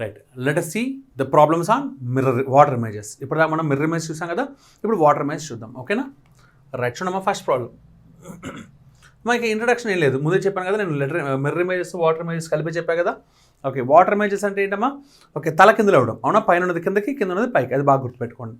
Right, let us see the problems on water images. ఇప్పుడు మనం mirror image చూసాం కదా, ఇప్పుడు వాటర్ ఇమేజ్ చూద్దాం. ఓకేనా? రైట్, చూడమ్మా ఫస్ట్ ప్రాబ్లం. మనకి ఇంట్రడక్షన్ ఏం లేదు, ముందే చెప్పాను కదా నేను మిర్రర్ ఇమేజెస్ వాటర్ ఇమేజెస్ కలిపి చెప్పా కదా. ఓకే, వాటర్ ఇమేజెస్ అంటే ఏంటమ్మా? ఓకే, తల కిందలో ఇవ్వడం, అవునా? పైన ఉన్నది కిందకి, కింద ఉన్నది పైకి, అది బాగా గుర్తుపెట్టుకోండి.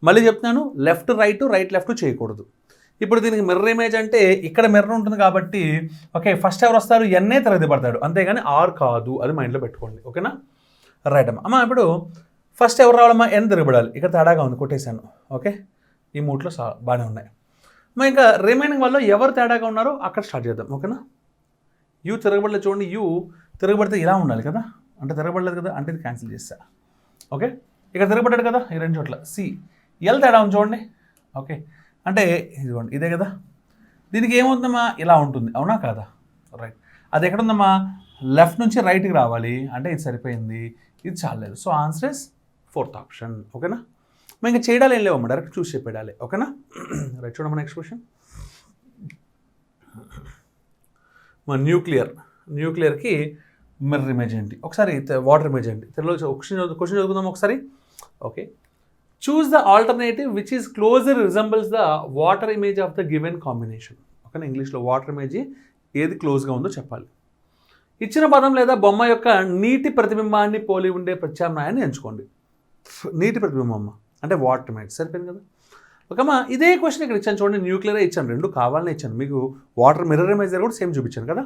మళ్ళీ చెప్తున్నాను, లెఫ్ట్ రైట్, రైట్ లెఫ్ట్ చేయకూడదు. ఇప్పుడు దీనికి మిర్రర్ ఇమేజ్ అంటే ఇక్కడ మిర్రర్ ఉంటుంది కాబట్టి ఓకే, ఫస్ట్ ఎవరు వస్తారు? ఎన్ఏ తిరగదిపడతాడు, అంతేగాని ఆర్ కాదు, అది మైండ్లో పెట్టుకోండి. ఓకేనా? రైట్ అమ్మా. ఇప్పుడు ఫస్ట్ ఎవరు రావాలమ్మా? ఎన్ తిరగబడాలి. ఇక్కడ తేడాగా ఉంది, కొట్టేశాను. ఓకే, ఈ మూట్లో బాగానే ఉన్నాయి. ఇంకా రిమైనింగ్ వాళ్ళు ఎవరు తేడాగా ఉన్నారో అక్కడ స్టార్ట్ చేద్దాం. ఓకేనా? యూ తిరగబడలేదు చూడండి, యూ తిరగబడితే ఇలా ఉండాలి కదా, అంటే తిరగబడలేదు కదా, అంటే ఇది క్యాన్సిల్ చేస్తా. ఓకే, ఇక్కడ తిరగబడ్డాడు కదా ఈ రెండు చోట్ల. సి ఎల్ తేడా ఉంది చూడండి. ఓకే, అంటే ఇదిగోండి, ఇదే కదా. దీనికి ఏమవుతుందమ్మా? ఇలా ఉంటుంది, అవునా కాదా? రైట్, అది ఎక్కడ ఉందమ్మా? లెఫ్ట్ నుంచి రైట్కి రావాలి, అంటే ఇది సరిపోయింది, ఇది చాలేదు. So answer is fourth option. ఓకేనా? మేము ఇంకా చేయడాలి ఏం లేవమ్మా, డైరెక్ట్ చూసి చెప్పేయాలి. ఓకేనా? రైట్, చూడమ్మా నెక్స్ట్ క్వశ్చన్. మా న్యూక్లియర్కి మిర్రర్ ఇమేజ్ ఏంటి? ఒకసారి వాటర్ ఇమేజ్ ఏంటి? తెలుగులో క్వశ్చన్ చదువుకుందాం ఒకసారి. Okay, choose the alternative which is closure resembles the water image of the given combination. ఓకేనా? ఇంగ్లీష్లో వాటర్ ఇమేజ్ ఏది క్లోజ్గా ఉందో చెప్పాలి. ఇచ్చిన పదం లేదా బొమ్మ యొక్క నీటి ప్రతిబింబాన్ని పోలి ఉండే ప్రత్యామ్నాయాన్ని ఎంచుకోండి. నీటి ప్రతిబింబం అంటే వాటర్ ఇమేజ్, సరిపోయింది కదా. ఓకేమ్మా, ఇదే క్వశ్చన్ ఇక్కడ ఇచ్చాను చూడండి, న్యూక్లియర్ ఇచ్చాను, రెండు కావాలని ఇచ్చాను మీకు. వాటర్ మిర్రర్ ఇమేజ్ కూడా సేమ్ చూపించాను కదా.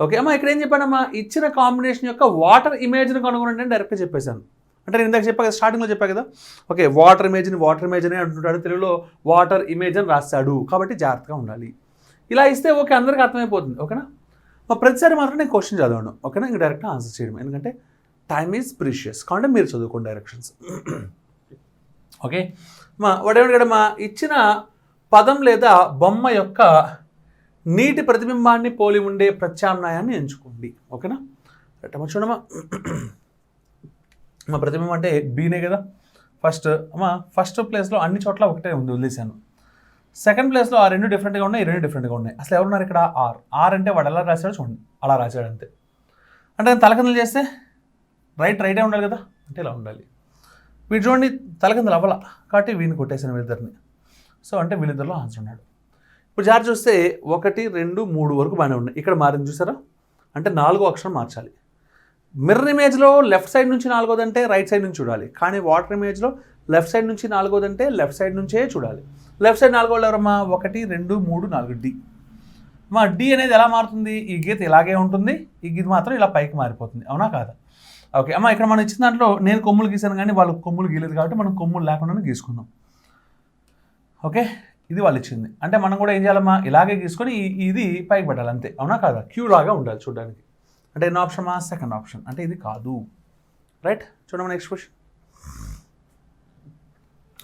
ఓకే అమ్మా, ఇక్కడ ఏం చెప్పానమ్మా? ఇచ్చిన కాంబినేషన్ యొక్క వాటర్ ఇమేజ్ని కనుగొనండి అని డైరెక్ట్గా చెప్పేశాను. అంటే నేను ఇందాక చెప్పా కదా, స్టార్టింగ్లో చెప్పా కదా. ఓకే, వాటర్ ఇమేజ్ అని అంటుంటాడు, తెలుగులో వాటర్ ఇమేజ్ అని రాస్తాడు, కాబట్టి జాగ్రత్తగా ఉండాలి. ఇలా ఇస్తే ఓకే, అందరికీ అర్థమైపోతుంది. ఓకేనా? ప్రతిసారి మాత్రం నేను క్వశ్చన్ చదవను. ఓకేనా? ఇంక డైరెక్ట్గా ఆన్సర్ చేయడం, ఎందుకంటే టైమ్ ఈజ్ ప్రీషియస్, కాబట్టి మీరు చదువుకోండి డైరెక్షన్స్. ఓకే వాడేమంటే ఇచ్చిన పదం లేదా బొమ్మ యొక్క నీటి ప్రతిబింబాన్ని పోలి ఉండే ప్రత్యామ్నాయాన్ని ఎంచుకోండి. ఓకేనా? రైట్, చూడమ్మా, మా ప్రతిబింబం అంటే బీనే కదా. ఫస్ట్ ప్లేస్లో అన్ని చోట్ల ఒకటే ఉంది, వదిలేశాను. సెకండ్ ప్లేస్లో ఆ రెండు డిఫరెంట్గా ఉన్నాయి, ఈ రెండు డిఫరెంట్గా ఉన్నాయి. అసలు ఎవరున్నారు ఇక్కడ? ఆర్ అంటే వాడు ఎలా రాశాడు చూడండి, అలా రాశాడు అంతే. అంటే నేను తలకిందులు చేస్తే రైటే ఉండాలి కదా, అంటే ఇలా ఉండాలి. వీడు చూడండి తలకిందులు అవ్వాల, కాబట్టి వీడిని కొట్టేసాను వీళ్ళిద్దరిని. సో అంటే వీళ్ళిద్దరిలో ఆన్సర్ ఉన్నాడు. ఇప్పుడు జాగ్రత్త చూస్తే 1, 2, 3 వరకు బాగానే ఉన్నాయి. ఇక్కడ మారింది చూసారా, అంటే 4వ అక్షరం మార్చాలి. మిర్రర్ ఇమేజ్లో లెఫ్ట్ సైడ్ నుంచి 4వది అంటే రైట్ సైడ్ నుంచి చూడాలి, కానీ వాటర్ ఇమేజ్లో లెఫ్ట్ సైడ్ నుంచి 4వది అంటే లెఫ్ట్ సైడ్ నుంచే చూడాలి. లెఫ్ట్ సైడ్ 4 వాళ్ళు ఎవరమ్మా? 1, 2, 3, 4 డి. డి అనేది ఎలా మారుతుంది? ఈ గీత ఇలాగే ఉంటుంది, ఈ గీత మాత్రం ఇలా పైకి మారిపోతుంది, అవునా కాదా? ఓకే అమ్మ, ఇక్కడ మనం ఇచ్చిన దాంట్లో నేను కొమ్ములు గీసాను, కానీ వాళ్ళు కొమ్ములు గీయలేదు, కాబట్టి మనం కొమ్ములు లేకుండానే గీసుకుందాం. ఓకే, ఇది వాళ్ళు ఇచ్చింది, అంటే మనం కూడా ఏం చేయాలమ్మా? ఇలాగే గీసుకొని ఇది పైకి పెట్టాలి అంతే, అవునా కాదా? క్యూ లాగా ఉండాలి చూడడానికి. అంటే ఎన్నో ఆప్షన్? సెకండ్ ఆప్షన్, అంటే ఇది కాదు. రైట్, చూడమ్మా నెక్స్ట్ క్వశ్చన్.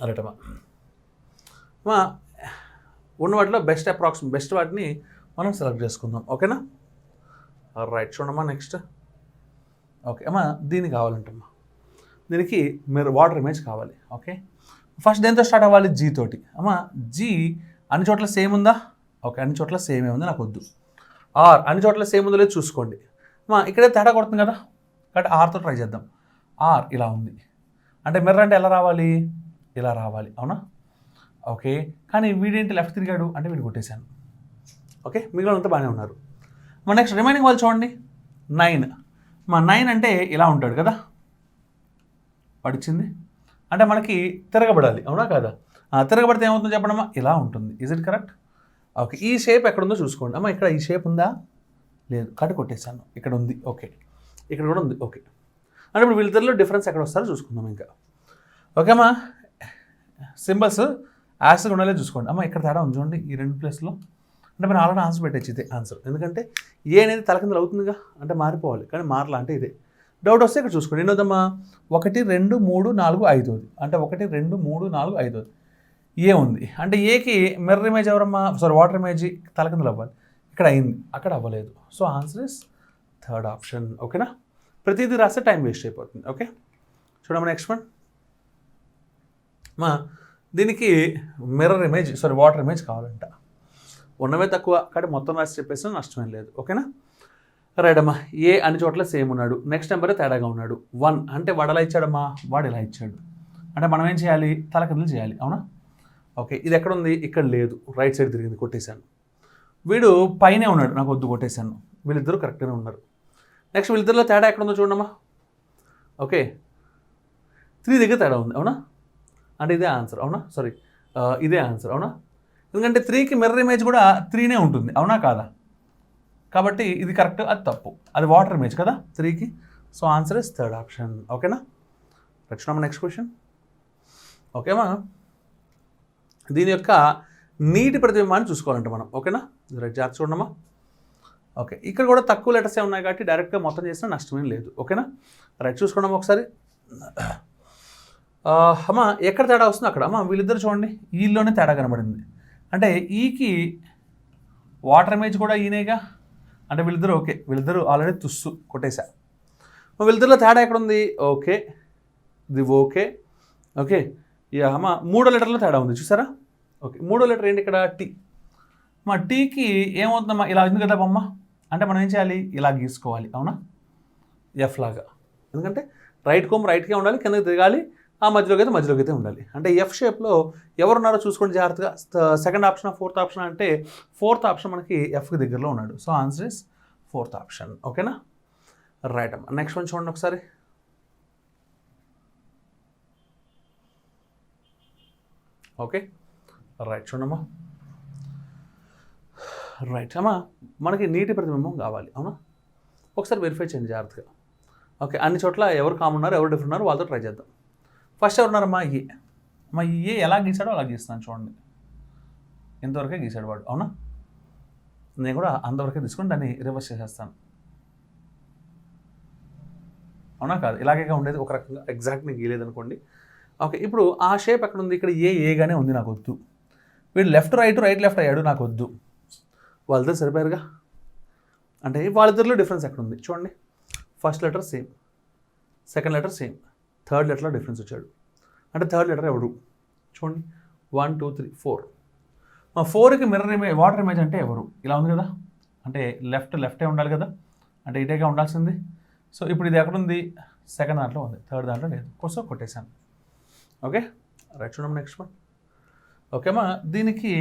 రైట్ అమ్మా, ఉన్న వాటిలో బెస్ట్ వాటిని మనం సెలెక్ట్ చేసుకుందాం. ఓకేనా? రైట్, చూడమ్మా నెక్స్ట్. ఓకే అమ్మా, దీనికి కావాలంటమ్మా, దీనికి మీరు వాటర్ ఇమేజ్ కావాలి. ఓకే, ఫస్ట్ దేంతో స్టార్ట్ అవ్వాలి? జీ తోటి. అమ్మా, జీ అన్ని చోట్ల సేమ్ ఉందా? ఓకే, అన్ని చోట్ల సేమే ఉంది, నాకు వద్దు. ఆర్ అన్ని చోట్ల సేమ్ ఉందో లేదు చూసుకోండి. అమ్మా, ఇక్కడే తేడా కొడుతుంది కదా, కాబట్టి ఆర్తో ట్రై చేద్దాం. ఆర్ ఇలా ఉంది, అంటే మిర్రర్ అంటే ఎలా రావాలి? ఇలా రావాలి, అవునా? ఓకే, కానీ వీడేంటి లెఫ్ట్ తిరిగాడు, అంటే వీడు కొట్టేశాను. ఓకే, మిగిలినంతా బాగానే ఉన్నారు. మా నెక్స్ట్ రిమైనింగ్ వాళ్ళు చూడండి, 9. 9 అంటే ఇలా ఉంటాడు కదా, పడిచింది అంటే మనకి తిరగబడాలి, అవునా కాదా? తిరగబడితే ఏమవుతుందో చెప్పడమ్మా? ఇలా ఉంటుంది. Is it correct? ఓకే, ఈ షేప్ ఎక్కడుందో చూసుకోండి. అమ్మ, ఇక్కడ ఈ షేప్ ఉందా? లేదు, కట్ కొట్టేశాను. ఇక్కడ ఉంది, ఓకే, ఇక్కడ కూడా ఉంది. ఓకే, అంటే ఇప్పుడు వీళ్ళిద్దరిలో డిఫరెన్స్ ఎక్కడ వస్తారో చూసుకుందాం ఇంకా. ఓకే అమ్మా, సింబల్స్ యాస్గా ఉండాలి చూసుకోండి. అమ్మ, ఇక్కడ తేడా ఉంది చూడండి, ఈ 2 ప్లేస్లో. అంటే మనం ఆల్రెడీ ఆన్సర్ పెట్టచ్చు ఇదే ఆన్సర్, ఎందుకంటే ఏ అనేది తలకిందులు అవుతుందిగా, అంటే మారిపోవాలి, కానీ మారలా అంటే ఇదే. డౌట్ వస్తే ఇక్కడ చూసుకోండి, ఎన్నోదమ్మా? 1, 2, 3, 4, 5. అంటే 1, 2, 3, 4, 5 ఏ ఉంది, అంటే ఏకి మిర్రర్ ఇమేజ్ ఎవరమ్మా? వాటర్ ఇమేజ్ తలకిందులు అవ్వాలి, ఇక్కడ అయింది, అక్కడ అవ్వలేదు. So answer is third option. ఓకేనా? ప్రతిదీ రాస్తే టైం వేస్ట్ అయిపోతుంది. ఓకే, చూడమ్మా నెక్స్ట్ వన్. దీనికి మిర్రర్ ఇమేజ్ వాటర్ ఇమేజ్ కావాలంట. ఉన్నవే తక్కువ, కానీ మొత్తం రాసి చెప్పేసి నష్టమేం లేదు. ఓకేనా? రైట్ అమ్మా, ఏ అన్ని చోట్ల సేమ్ ఉన్నాడు, నెక్స్ట్ నెంబర్ తేడాగా ఉన్నాడు 1 అంటే వాడు ఎలా ఇచ్చాడమ్మా, వాడు ఎలా ఇచ్చాడు అంటే మనం ఏం చేయాలి, తలకిందులు చేయాలి, అవునా. ఓకే, ఇది ఎక్కడ ఉంది, ఇక్కడ లేదు, రైట్ సైడ్ తిరిగింది, కొట్టేశాను. వీడు పైనే ఉన్నాడు, నాకు వద్దు, కొట్టేశాను. వీళ్ళిద్దరూ కరెక్ట్గానే ఉన్నారు. నెక్స్ట్ వీళ్ళిద్దరిలో తేడా ఎక్కడ ఉందో చూడమ్మా. ఓకే, 3 దగ్గర తేడా ఉంది, అవునా, అంటే ఇదే ఆన్సర్, అవునా, సారీ ఇదే ఆన్సర్, అవునా, ఎందుకంటే 3కి మిర్రర్ ఇమేజ్ కూడా 3నే ఉంటుంది, అవునా కాదా, కాబట్టి ఇది కరెక్ట్, అది తప్పు, అది వాటర్ ఇమేజ్ కదా 3కి. So answer is third option. ఓకేనా, వచ్చినామా నెక్స్ట్ క్వశ్చన్. ఓకేమా, దీని యొక్క నీటి ప్రతిబింబాన్ని చూసుకోవాలంటే మనం, ఓకేనా, రైట్, జాగ్రత్త చూడమ్మా. ఓకే, ఇక్కడ కూడా తక్కువ లెటర్సే ఉన్నాయి కాబట్టి డైరెక్ట్గా మొత్తం చేసినా నష్టమేం లేదు, ఓకేనా. రైట్, చూసుకోండి ఒకసారి. అమ్మా ఎక్కడ తేడా వస్తుంది అక్కడ, అమ్మా వీళ్ళిద్దరు చూడండి, ఈలోనే తేడా కనబడింది, అంటే ఈకి వాటర్ ఇమేజ్ కూడా ఈనేగా, అంటే వీళ్ళిద్దరు ఓకే, వీళ్ళిద్దరు ఆల్రెడీ తుస్సు కొట్టేశా. వీళ్ళిద్దరిలో తేడా ఎక్కడ ఉంది, ఓకే ఇది ఓకే, ఓకే అమ్మ 3వ లెటర్లో తేడా ఉంది చూసారా. ఓకే, 3వ లెటర్ ఏంటి ఇక్కడ, టీ. మా టీకి ఏమవుతుందమ్మా, ఇలా ఉంది కదా బొమ్మ, అంటే మనం ఏం చేయాలి, ఇలా గీసుకోవాలి, అవునా, ఎఫ్ లాగా, ఎందుకంటే రైట్ కోమ్ రైట్కే ఉండాలి, కిందకి దిగాలి, ఆ మధ్యలోకి అయితే ఉండాలి, అంటే ఎఫ్ షేప్లో ఎవరున్నారో చూసుకోండి జాగ్రత్తగా. సెకండ్ ఆప్షన్ ఫోర్త్ ఆప్షన్ అంటే ఫోర్త్ ఆప్షన్ మనకి ఎఫ్కి దగ్గరలో ఉన్నాడు, so answer is fourth option. ఓకేనా, రైట్ అమ్మా, నెక్స్ట్ వన్ చూడండి ఒకసారి. ఓకే, రైట్ చూడమ్మా. రైట్ అమ్మా, మనకి నీటి ప్రతిబింబం కావాలి, అవునా, ఒకసారి వెరిఫై చేయండి జాగ్రత్తగా. ఓకే, అన్ని చోట్ల ఎవరు కామన్ ఉన్నారు, ఎవరు డిఫరెంట్ ఉన్నారు, వాళ్ళతో ట్రై చేద్దాం. ఫస్ట్ ఎవరున్నారమ్మా, ఏ. అమ్మా ఏ ఎలా గీసాడో అలా గీస్తాను చూడండి, ఇంతవరకే గీసాడు వాడు, అవునా, నేను కూడా అంతవరకే తీసుకొని దాన్ని రివర్స్ చేసేస్తాను, అవునా కాదు, ఇలాగే ఉండేది ఒక రకంగా, ఎగ్జాక్ట్ నేను గీయలేదు అనుకోండి. ఓకే, ఇప్పుడు ఆ షేప్ ఎక్కడ ఉంది, ఇక్కడ ఏగానే ఉంది, నాకు వద్దు. వీడు లెఫ్ట్ రైట్ లెఫ్ట్ అయ్యాడు, నాకు వద్దు. వాళ్ళిద్దరు సరిపోయారుగా, అంటే వాళ్ళిద్దరిలో డిఫరెన్స్ ఎక్కడ ఉంది చూడండి. First letter same, second letter same, third లెటర్లో డిఫరెన్స్ వచ్చాడు, అంటే థర్డ్ లెటర్ ఎవడు చూడండి, 1 2 3 4. మా 4కి మిర్రర్ ఇమేజ్ వాటర్ ఇమేజ్ అంటే ఎవరు, ఇలా ఉంది కదా, అంటే లెఫ్టే ఉండాలి కదా, అంటే ఇటేగా ఉండాల్సింది. సో ఇప్పుడు ఇది ఎక్కడుంది, సెకండ్ దాంట్లో ఉంది, థర్డ్ దాంట్లో లేదు, కోసం కొట్టేశాను. ఓకే, రైట్ చూడమ్మా నెక్స్ట్ వన్. ఓకేమా, దీనికి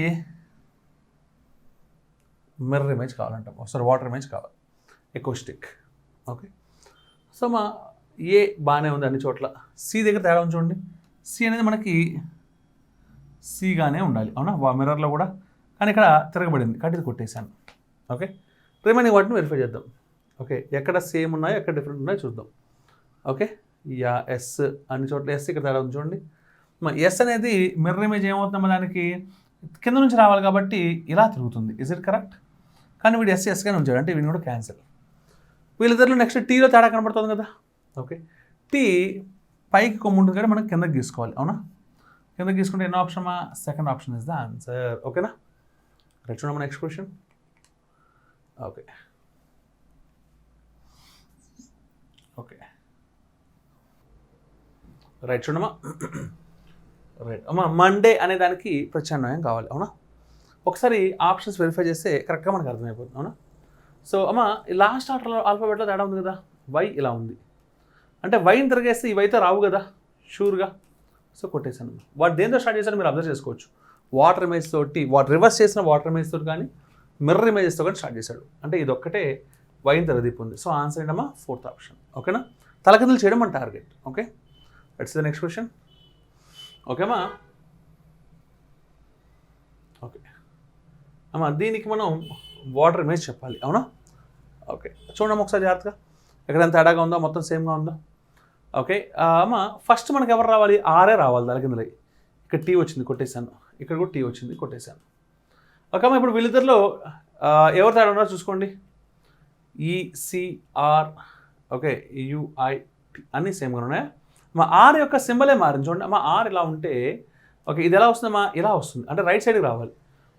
మిర్రర్ ఇమేజ్ కావాలంటాం, ఒకసారి వాటర్ ఇమేజ్ కావాలి, ఎకోస్టిక్. ఓకే, సో మా ఏ బాగానే ఉంది అన్ని చోట్ల, సి దగ్గర తేడా ఉంది చూడండి, సి అనేది మనకి సిగానే ఉండాలి, అవునా, మిర్రర్లో కూడా, కానీ ఇక్కడ తిరగబడింది కాబట్టి ఇది కొట్టేశాను. ఓకే, రిమైనింగ్ వాటిని వెరిఫై చేద్దాం. ఓకే, ఎక్కడ సేమ్ ఉన్నాయో ఎక్కడ డిఫరెంట్ ఉన్నాయో చూద్దాం. ఓకే, యా ఎస్ అన్ని చోట్ల ఎస్ ఇక్కడ తేడా ఉంది చూడండి. ఎస్ అనేది మిర్రర్ ఇమేజ్ ఏమవుతుందమ్మా, దానికి కింద నుంచి రావాలి కాబట్టి ఇలా తిరుగుతుంది, ఇస్ ఇట్ కరెక్ట్, కానీ వీడు ఎస్గానే ఉంచాడు, అంటే వీడిని కూడా క్యాన్సిల్. వీళ్ళిద్దరిలో నెక్స్ట్ టీలో తేడా కనబడుతుంది కదా. ఓకే, టీ పైకి కొమ్ము ఉంటుంది కానీ మనం కిందకి గీసుకోవాలి, అవునా, కిందకి గీసుకుంటే ఎన్నో option, second option is the answer. ఓకేనా, రైట్ చూడమ్మా next question. Okay, okay right చూడమ్మా. రైట్ అమ్మా, మండే అనే దానికి ప్రత్యామ్నాయం కావాలి, అవునా, ఒకసారి ఆప్షన్స్ వెరిఫై చేస్తే కరెక్ట్గా మనకు అర్థమైపోతుంది, అవునా. సో అమ్మ లాస్ట్ ఆల్ఫాబెట్లో తేడా ఉంది కదా, వై ఇలా ఉంది, అంటే వైని తిరిగేస్తే ఇవైతే రావు కదా షూర్గా, సో కొట్టేశాను. వాడు దేంతో స్టార్ట్ చేశాను మీరు అబ్జర్వ్ చేసుకోవచ్చు, వాటర్ ఇమేజ్ తోటి, రివర్స్ చేసిన వాటర్ ఇమేజ్ తోటి కానీ మిర్రర్ ఇమేజెస్తో కానీ స్టార్ట్ చేశాడు, అంటే ఇది ఒక్కటే వైన్ తెరదీపు సో ఆన్సర్ ఏంటమ్మా, ఫోర్త్ ఆప్షన్. ఓకేనా, తలకిందులు చేయడం మన target. Okay, let's the next question. ఓకేమా, ఓకే అమ్మా, దీనికి మనం వాటర్ ఇమేజ్ చెప్పాలి, అవునా. ఓకే, చూడమ్మా ఒకసారి జాగ్రత్తగా, ఎక్కడైనా తేడాగా ఉందా, మొత్తం సేమ్గా ఉందా. ఓకే అమ్మ, ఫస్ట్ మనకి ఎవరు రావాలి, ఆరే రావాలి తలకిందులై, ఇక్కడ టీ వచ్చింది కొట్టేశాను, ఇక్కడ కూడా టీ వచ్చింది కొట్టేశాను. ఓకే అమ్మ, ఇప్పుడు వీళ్ళిద్దరిలో ఎవరు తేడా ఉన్నారో చూసుకోండి, ఈసిఆర్, ఓకే యుఐ అన్నీ సేమ్గా ఉన్నాయా. మా ఆర్ యొక్క సింబలే మారింది చూడండి, మా ఆర్ ఇలా ఉంటే ఓకే ఇది ఎలా వస్తుందమ్మా, ఇలా వస్తుంది, అంటే రైట్ సైడ్కి రావాలి,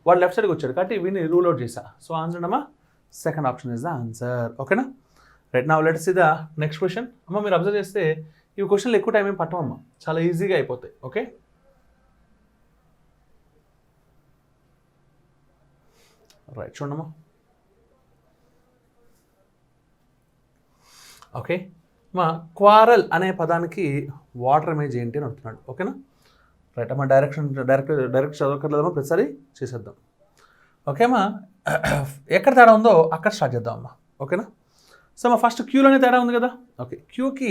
వాడు లెఫ్ట్ సైడ్కి వచ్చాడు కాబట్టి వీడిని రూల్ అవుట్ చేశా, సో ఆన్సర్ అమ్మా second option is the answer. ఓకేనా, right now let's see the next question. అమ్మ మీరు అబ్జర్వ్ చేస్తే ఈ క్వశ్చన్లు ఎక్కువ టైం ఏం పట్టమమ్మా, చాలా ఈజీగా అయిపోతాయి. ఓకే, రైట్ చూడమ్మా. ఓకే మా క్వారల్ అనే పదానికి వాటర్ ఇమేజ్ ఏంటి అని అడుగుతున్నాడు. ఓకేనా రైట్ అమ్మా. డైరెక్ట్ చదవకర్లేదమ్మా, ప్రతిసారి చేసేద్దాం. ఓకేమ్మా. ఎక్కడ తేడా ఉందో అక్కడ స్టార్ట్ చేద్దాం అమ్మా. ఓకేనా. సో మా ఫస్ట్ క్యూలోనే తేడా ఉంది కదా. ఓకే క్యూకి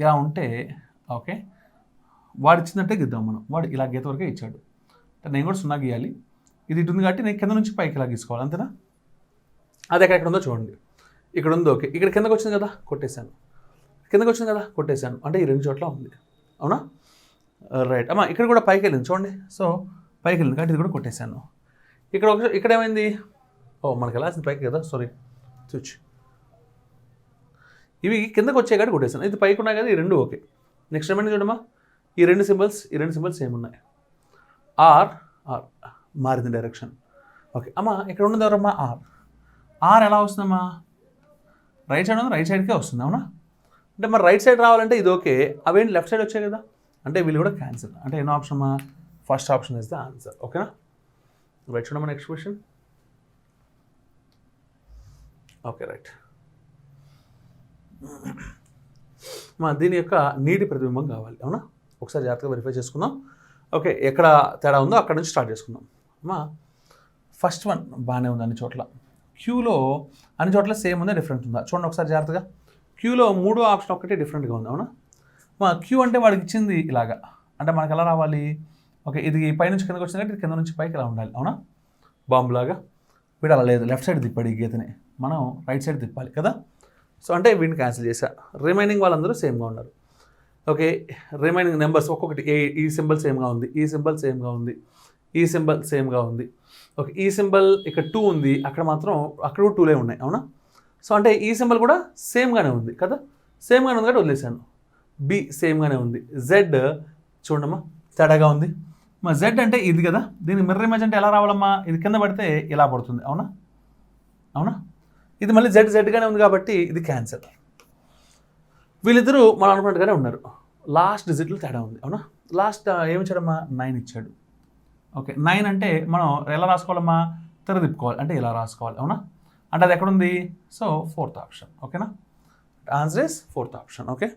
ఇలా ఉంటే ఓకే వాడు ఇచ్చిందంటే గిద్దాం మనం. వాడు ఇలా గీత వరకే ఇచ్చాడు, నేను కూడా 0 గీయాలి. ఇది ఇటు ఉంది కాబట్టి నేను కింద నుంచి పైకి ఇలా గీసుకోవాలి, అంతేనా. అది ఎక్కడ ఉందో చూడండి, ఇక్కడ ఉంది. ఓకే ఇక్కడ కిందకు వచ్చింది కదా, కొట్టేశాను. కిందకు వచ్చింది కదా, కొట్టేశాను. అంటే ఈ 2 చోట్ల ఉంది, అవునా. రైట్ అమ్మా. ఇక్కడ కూడా పైకి వెళ్ళింది చూడండి. సో పైకి వెళ్ళింది కాబట్టి ఇది కూడా కొట్టేశాను. ఇక్కడ ఏమైంది, మనకి వెళ్ళాల్సింది పైకి కదా, సారీ స్విచ్. ఇవి కిందకు వచ్చే కాడ కొట్టేసాను. ఇది పైకి ఉన్నాయి కదా, ఈ 2 ఓకే. నెక్స్ట్ ఏమైంది చూడమ్మా, ఈ రెండు సింబల్స్ ఏమున్నాయి, ఆర్ మారింది డైరెక్షన్. ఓకే అమ్మా. ఇక్కడ ఉన్నది ఎవరమ్మా, ఆర్ ఎలా వస్తుందమ్మా, రైట్ సైడ్ ఉంది, రైట్ సైడ్కే వస్తుంది, అవునా. అంటే మరి రైట్ సైడ్ రావాలంటే ఇది ఓకే, అవేంటి లెఫ్ట్ సైడ్ వచ్చాయి కదా, అంటే వీళ్ళు కూడా క్యాన్సిల్. అంటే ఎన్నో ఆప్షన్ అమ్మా, first option is the answer. ఓకేనా. రైట్ చూడమ్మా. Next question. ఓకే రైట్ మా దీని యొక్క నీటి ప్రతిబింబం కావాలి, అవునా. ఒకసారి జాగ్రత్తగా వెరిఫై చేసుకుందాం. ఓకే ఎక్కడ తేడా ఉందో అక్కడ నుంచి స్టార్ట్ చేసుకుందాం అమ్మా. ఫస్ట్ వన్ బాగానే ఉంది అన్ని చోట్ల. క్యూలో అన్ని చోట్ల సేమ్ ఉందా, డిఫరెంట్ ఉందా చూడండి ఒకసారి జాగ్రత్తగా. క్యూలో 3వ ఆప్షన్ ఒకటే డిఫరెంట్గా ఉంది, అవునా. మా క్యూ అంటే వాడికి ఇచ్చింది ఇలాగా, అంటే మనకు ఎలా రావాలి, ఓకే ఇది పైనుంచి కిందకి వచ్చింది కాబట్టి ఇది కింద నుంచి పైకి ఇలా ఉండాలి, అవునా. బాంబులాగా. వీడు అలా లేదు, లెఫ్ట్ సైడ్ తిప్పాడు ఈ గీతని, మనం రైట్ సైడ్ తిప్పాలి కదా. సో అంటే వీడిని క్యాన్సిల్ చేశా. రిమైనింగ్ వాళ్ళందరూ సేమ్గా ఉన్నారు. ఓకే రిమైనింగ్ నెంబర్స్ ఒక్కొక్కటి ఈ సింబల్ సేమ్గా ఉంది, ఈ సింబల్ సేమ్గా ఉంది, ఈ సింబల్ సేమ్గా ఉంది. ఓకే ఈ సింబల్ ఇక్కడ 2 ఉంది, అక్కడ మాత్రం అక్కడ కూడా 2లే ఉన్నాయి, అవునా. సో అంటే ఈ సింబల్ కూడా సేమ్గానే ఉంది కదా, సేమ్గానే ఉంది కాబట్టి వదిలేశాను. బి సేమ్గానే ఉంది. జెడ్ చూడమ్మా తేడాగా ఉంది. మా జెడ్ అంటే ఇది కదా, దీని మిర్రర్ ఇమేజ్ అంటే ఎలా రావాలమ్మా, ఇది కింద పడితే ఇలా పడుతుంది, అవునా. ఇది మళ్ళీ జెడ్గానే ఉంది కాబట్టి ఇది క్యాన్సర్. వీళ్ళిద్దరూ మనం అనుకున్నట్టుగానే ఉన్నారు. లాస్ట్ డిజిట్లు తేడా ఉంది, అవునా. లాస్ట్ ఏమి ఇచ్చాడమ్మా, 9 ఇచ్చాడు. ఓకే 9 అంటే మనం ఎలా రాసుకోవాలమ్మా, తిప్పుకోవాలి, అంటే ఇలా రాసుకోవాలి, అవునా. అంటే అది ఎక్కడుంది, సో 4th ఆప్షన్. ఓకేనా. Answer is 4th option. Okay.